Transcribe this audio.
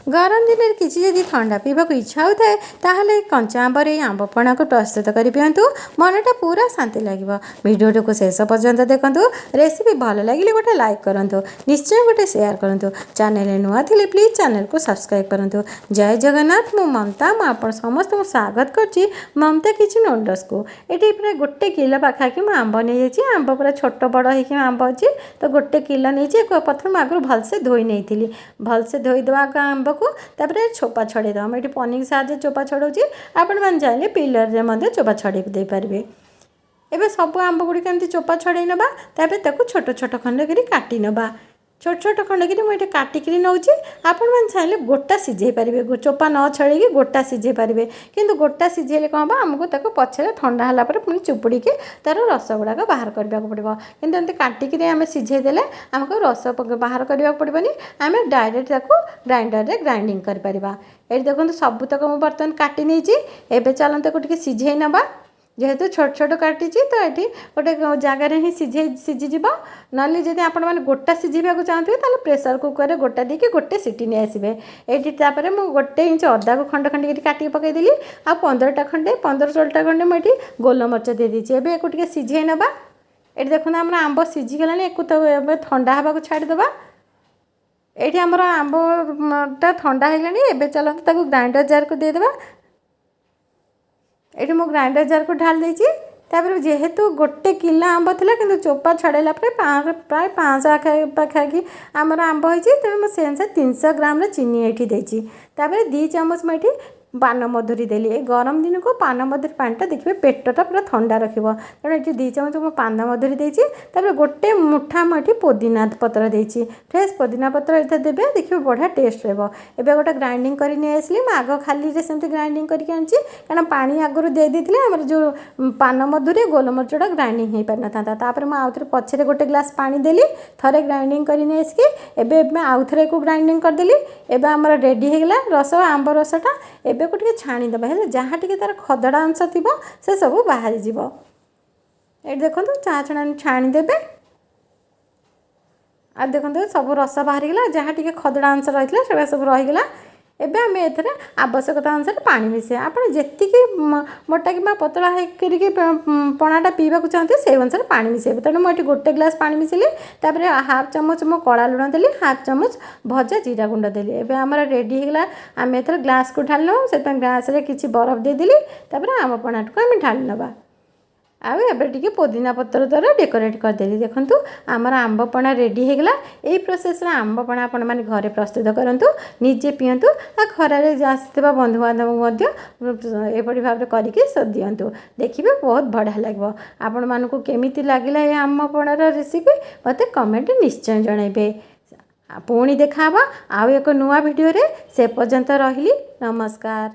गरम दिन में किसी जदि ठंडा पीवा इच्छा होता है ताहले कंचा आंबर ये आंब पणा को प्रस्तुत कर पिंतु मनटा पूरा शांति लगे। वीडियो को शेष पर्यंत देखूँ। रेसिपी भल लगे गोटे लाइक करूँ, निश्चय गोटे शेयर करूँ। चैनल नुआ थे प्लीज चैनल को सब्सक्राइब करूँ। जय जगन्नाथ। मु ममता आप समस्त स्वागत कर ममता किचन वंडर्स को। ये पूरा गोटे किलो पाखापाखि मुझे आंब नहीं जाइए। आंब पूरा छोट बड़ हो आंब अच्छी तो गोटे किलो नहीं प्रथम आगुरी भलसे धोई नहीं भलसे धोईदेवा आंब को तापर चोपा छड़ेदेवा। मुझे पनिक साहाଯ୍य चोपा छड़ाऊँगी। आपण मैंने चाहिए पिलर चोपा छड़े दे पारे। एबे सब आंब गुड़िक एमती चोपा छड़े नवा तापर छोट छोट खंड कर काटी नवा। छोट छोट खंड कर मुझे काटिक नौची। आपण मैंने चाहिए गोटा सिझे पारे, चोपा न छड़े गोटा सिझे पारे। किंतु गोटा सिझेले कौन हम आमको पछे ठंडा है पुणी चुपुड़ी तार रस गुड़ाक बाहर करने को पड़ो। कि एमती काटिक आम सिझेदेले आमको रस बाहर करने को पड़ोनी। आम डायरेक्ट ग्राइंडर में ग्राइंडिंग कर। ये देखो सबूतक मुझे बर्तमान काटी नहीं। एवं चलते को सिझे नवा। जेहेतु छोट छोट काटी तो ये गोटे जगार ही सीझीज ना जब आपण मैंने गोटा सिझा चाहते हैं प्रेसर कुकर गोटा देके गोटे सीटी नहीं आसबे। ये मुझे गोटे इंच अदा को खंड खंड काटिक पकईदेली। आ 15टा खंडे 15-16टा खंडे मुझे गोलमरच दे दीजिए। एवं एक सिझे नवा। ये देखो आम आंब सीझीगला एक तो ठंडा हाँको छाड़देवा। ये आमर आंबटा ठंडा होगा। एवं चलते ग्राइंडर जार को देदेवा। ये मु ग्राइंडर जार को ढाल देती। जेहेतु गोटे किलो आंब थी कि चोपा छड़ेला प्राय 500 पाखापाखि आमर आंब होती तेणु मुझे अनुसार 300 ग्राम चीनी ये देती। 2 चामच मुझे पान मधुरी देली। गरम दिन को पान मधुरी पानीटा देखिए पेटटा पूरा ठंडा रखिए। तेणु ये 2 चामच मुझे पान मधुरी देती। गोटे मुठा मुझे पुदीना पत्र देती। फ्रेश पुदीना पत्र ये देवे देखिए बढ़िया टेस्ट रहा। एवं गोटे ग्राइंडिंग कर नहीं आसली। आग खाली सेमती ग्राइंडिंग करके आनी कारण पानी आगुरी दे दी आमर जो पान मधुरी गोलमरचटा ग्राइंडिंग हो पार ना। तापर मुझे आउ थे पछे गोटे ग्लास पानी देली थे ग्राइंडिंग करनी आसिकी। एवं आउ थे को ग्राइंडिंग करदेली। एवं आमर रेडी होगा रस आंब रसटा। एवं को छाणीदेवा है जहाँ टी तार खदड़ा अंश थी से सब बाहर जीव। ये देखो चा छाणीदेवे। आ देखो सब रस बाहर गला जहाँ टी खदड़ा अंश रही है सब रहीगला। एबे आम ए आवश्यकता अनुसार पानी मिसे आप जी मोटा कि पतला पणाटा पीवा चाहते से अनुसार पानी मिसेबे। तेणु मुझे गोटे ग्लास पानी मिसेली। हाफ चामच मो कला लुण देली, हाफ चामच भजा जीरा गुंड देली। एबे आमर रेडी होगा। आम ए ग्लास को ढाल नवा से ग्लास रे किछि बरफ देदेली। आम पणाटा को आम ढाल नवा। आउ एबे पुदीना पत्र द्वारा डेकोरेट करदेली। देखंतु आमर आंब पणा रेडी होगा। यही प्रोसेस आंब पणा आपण मैंने घरे प्रस्तुत करूँ, निजे पींतु। आ खरारे आसुवा बंधुबांधव एपरी भाव करके दिंतु। देखिए बहुत बढ़िया लगे। आपण मानक केमी लगे ये आंब पणार रेसिपी मत कमेंट निश्चय जनइबे। पुणी देखा आउ एक नुआ वीडियो रे। से पर्यंत रही नमस्कार।